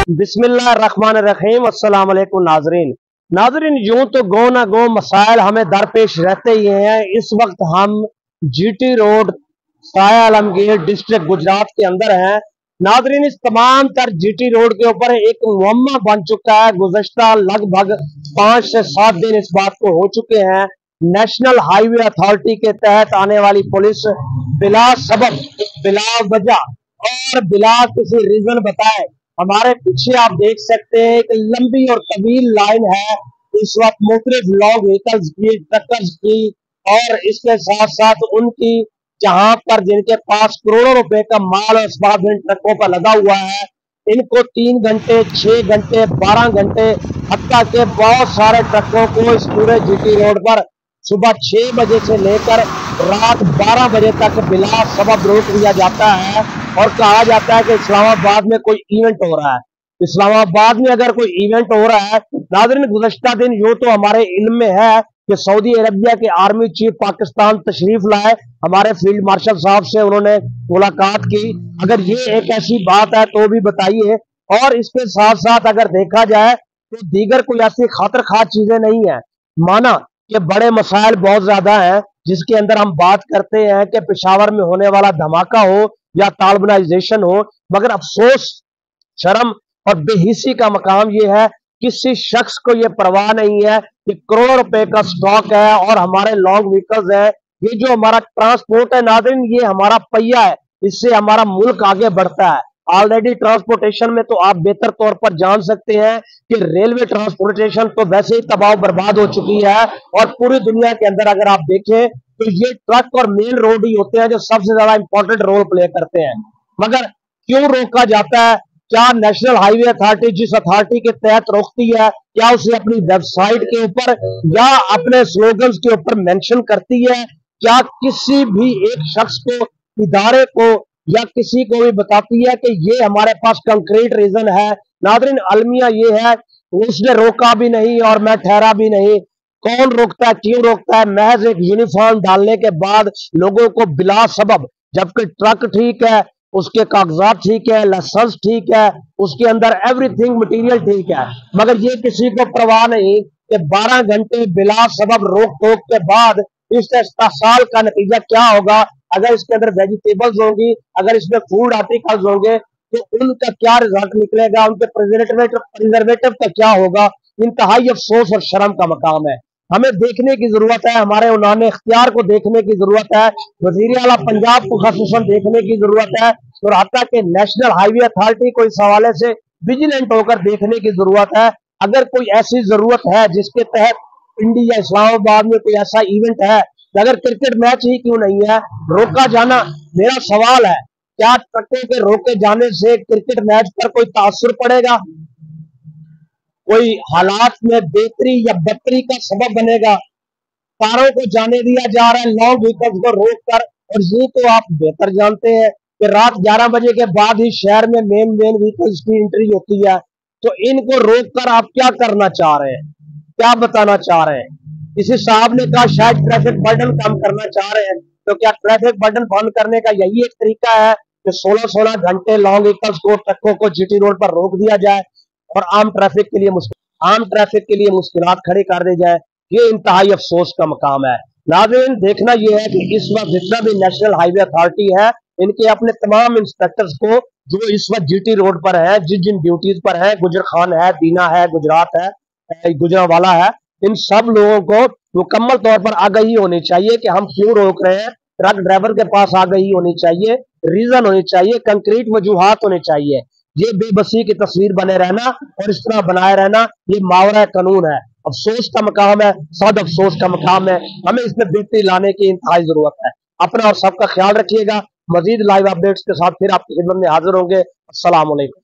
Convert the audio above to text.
बिस्मिल्लाहिर्रहमानिर्रहीम। अस्सलाम वालेकुम नाजरीन, यूं तो गो ना गो मसाइल हमें दरपेश रहते ही हैं। इस वक्त हम जीटी रोड साया आलमगीर डिस्ट्रिक्ट गुजरात के अंदर हैं। नाजरीन, इस तमाम तर जीटी रोड के ऊपर एक मुअम्मा बन चुका है। गुज़श्ता लगभग 5 से 7 दिन इस बात को हो चुके हैं। नेशनल हाईवे अथॉरिटी के तहत आने वाली पुलिस बिला सबब, बिला वजह और बिला किसी रीजन बताए हमारे पीछे आप देख सकते हैं एक लंबी और तवील लाइन है इस वक्त मुख्तलिफ लॉन्ग व्हीकल्स की, ट्रकर्स की और इसके साथ साथ उनकी, जहां पर जिनके पास करोड़ों रुपए का माल और असबाब इन ट्रकों पर लगा हुआ है, इनको 3 घंटे, 6 घंटे, 12 घंटे, हत्ता के बहुत सारे ट्रकों को इस पूरे जीटी रोड पर सुबह 6 बजे से लेकर रात 12 बजे तक बिला सबब रोक दिया जाता है और कहा जाता है कि इस्लामाबाद में कोई इवेंट हो रहा है। इस्लामाबाद में अगर कोई इवेंट हो रहा है, नाज़रीन, गुज़श्ता दिन यूं तो हमारे इल्म में है कि सऊदी अरबिया के आर्मी चीफ पाकिस्तान तशरीफ लाए, हमारे फील्ड मार्शल साहब से उन्होंने मुलाकात की। अगर ये एक ऐसी बात है तो भी बताइए। और इसके साथ साथ अगर देखा जाए तो दीगर कोई ऐसी खातर खा चीजें नहीं है। माना कि बड़े मसाइल बहुत ज्यादा हैं, जिसके अंदर हम बात करते हैं कि पेशावर में होने वाला धमाका हो या तालिबानाइजेशन हो, मगर अफसोस, शर्म और बेहिसी का मकाम यह है किसी शख्स को यह परवाह नहीं है कि करोड़ों रुपए का स्टॉक है और हमारे लॉन्ग व्हीकल्स है। ये जो हमारा ट्रांसपोर्ट है नाज़रीन, ये हमारा पहिया है, इससे हमारा मुल्क आगे बढ़ता है। ऑलरेडी ट्रांसपोर्टेशन में तो आप बेहतर तौर पर जान सकते हैं कि रेलवे ट्रांसपोर्टेशन तो वैसे ही तबाह बर्बाद हो चुकी है और पूरी दुनिया के अंदर अगर आप देखें तो ये ट्रक और मेल रोड ही होते हैं जो सबसे ज्यादा इंपॉर्टेंट रोल प्ले करते हैं। मगर क्यों रोका जाता है? क्या नेशनल हाईवे अथॉरिटी जिस अथॉरिटी के तहत रोकती है, क्या उसे अपनी वेबसाइट के ऊपर या अपने स्लोगन्स के ऊपर मेंशन करती है? क्या किसी भी एक शख्स को, इदारे को या किसी को भी बताती है कि ये हमारे पास कंक्रीट रीजन है? नाज़रीन, अलमिया ये है, उसने रोका भी नहीं और मैं ठहरा भी नहीं। कौन रोकता है, क्यों रोकता है? महज एक यूनिफॉर्म डालने के बाद लोगों को बिला सबब, जबकि ट्रक ठीक है, उसके कागजात ठीक है, लाइसेंस ठीक है, उसके अंदर एवरीथिंग मटेरियल ठीक है, मगर ये किसी को परवाह नहीं कि 12 घंटे बिला सबब रोक टोक के बाद इस साल का नतीजा क्या होगा। अगर इसके अंदर वेजिटेबल्स होंगी, अगर इसमें फूड आर्टिकल्स होंगे तो उनका क्या रिजल्ट निकलेगा, उनके प्रिजर्वेटिव का क्या होगा। इंतहाई अफसोस और शर्म का मकाम है। हमें देखने की जरूरत है, हमारे उन्होंने इख्तियार को देखने की जरूरत है, वजीर आला पंजाब को खासूसन देखने की जरूरत है और हत्ता के नेशनल हाईवे अथॉरिटी को इस हवाले से विजिलेंट होकर देखने की जरूरत है। अगर कोई ऐसी जरूरत है जिसके तहत इंडिया इस्लामाबाद में कोई ऐसा इवेंट है, अगर क्रिकेट मैच ही क्यों नहीं है, रोका जाना, मेरा सवाल है, क्या ट्रकों के रोके जाने से क्रिकेट मैच पर कोई तासुर पड़ेगा? कोई हालात में बेहतरी या बदतरी का सबब बनेगा? कारों को जाने दिया जा रहा है लॉन्ग व्हीकल्स को रोक कर, और ये तो आप बेहतर जानते हैं कि रात 11 बजे के बाद ही शहर में मेन व्हीकल्स की एंट्री होती है। तो इनको रोक कर आप क्या करना चाह रहे हैं, क्या बताना चाह रहे हैं? किसी साहब ने कहा शायद ट्रैफिक बर्डन कम करना चाह रहे हैं, तो क्या ट्रैफिक बर्डन बंद करने का यही एक तरीका है कि 16-16 घंटे लॉन्ग व्हीकल्स को, ट्रकों को जीटी रोड पर रोक दिया जाए और आम ट्रैफिक के लिए मुश्किलात खड़ी कर दी जाए? ये इंतहाई अफसोस का मकाम है। नाज़रीन, देखना यह है कि इस वक्त जितना भी नेशनल हाईवे अथॉरिटी है, इनके अपने तमाम इंस्पेक्टर्स को जो इस वक्त जीटी रोड पर है, जिन ड्यूटीज पर है, गुजर खान है, दीना है, गुजरात है, गुजरावाला है, इन सब लोगों को मुकम्मल तौर पर आगाही होनी चाहिए कि हम क्यों रोक रहे हैं। ट्रक ड्राइवर के पास आगाही होनी चाहिए, रीजन होनी चाहिए, कंक्रीट वजूहात होने चाहिए। ये बेबसी की तस्वीर बने रहना और इस तरह बनाए रहना, ये मावरा कानून है। अफसोस का मकाम है, सद अफसोस का मकाम है। हमें इसमें बेहतरी लाने की इंतहाई जरूरत है। अपना और सबका ख्याल रखिएगा। मजीद लाइव अपडेट्स के साथ फिर आपकी खिदमत में हाजिर होंगे। अस्सलाम वालेकुम।